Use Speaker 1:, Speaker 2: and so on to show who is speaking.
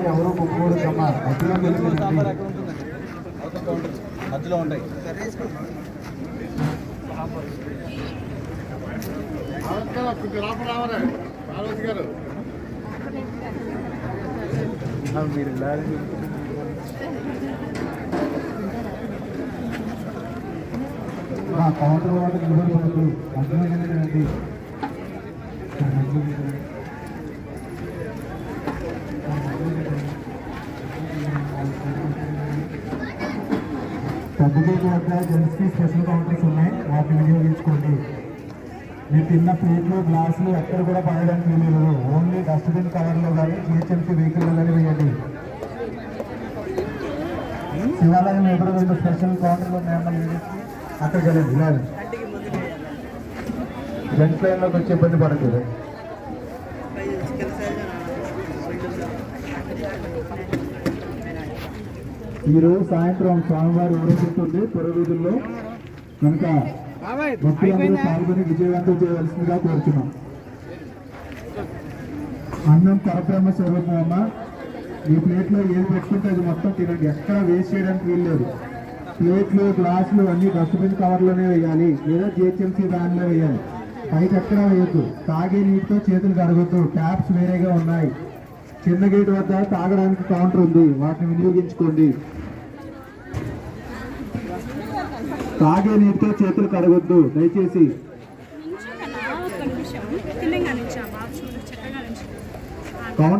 Speaker 1: కానీ ఎవరు ఒప్పుకోవద్దమ్మా.
Speaker 2: మధ్యలో ఉంటాయి. మీరు
Speaker 1: కౌంటర్ వాటి నిలబడిపోతుంది. అర్థమైందండి. పెద్దగేట్ వద్ద జెంట్స్కి స్పెషల్ కౌంటర్స్ ఉన్నాయి, వాటిని వినియోగించుకోండి. మీరు తిన్న ప్లేట్లు గ్లాసులు ఎక్కడ కూడా పడడానికి వీలు, ఓన్లీ డస్ట్బిన్ కవర్లో కానీ జిహెచ్ఎంసీ వెహికల్లో కానీ వేయండి. శివాలయం ఎదురు రెండు స్పెషల్ కౌంటర్లు ఉన్నాయన్న అక్కడికి వెళ్ళండి. ఇలా జెంట్స్ లైన్లోకి వచ్చి ఇబ్బంది పడకూడదు. ఈరోజు సాయంత్రం స్వామివారి ఊరేగిస్తుంది పురవీధుల్లో కనుక భక్తులందరూ పాల్గొని విజయవంతం చేయవలసిందిగా కోరుతున్నాం. అన్నం పరబ్రహ్మ స్వరూపం అమ్మ. ఈ ప్లేట్లో ఏది పెట్టుకుంటే అది మొత్తం తినండి, ఎక్కడ వేస్ట్ చేయడానికి వీల్లేదు. ప్లేట్లు గ్లాసులు అన్ని డస్ట్బిన్ కవర్లోనే వేయాలి, లేదా జిహెచ్ఎంసీ వ్యాన్లో వేయాలి. పైకి ఎక్కడా వేయద్దు. తాగే నీటితో చేతులు కడగొద్దు. ట్యాప్స్ వేరేగా ఉన్నాయి. చిన్న గేట్ వద్ద తాగడానికి కౌంటర్ ఉంది, వాటిని వినియోగించుకోండి. తాగే నీటితో చేతులు కడగొద్దు దయచేసి. కౌంటర్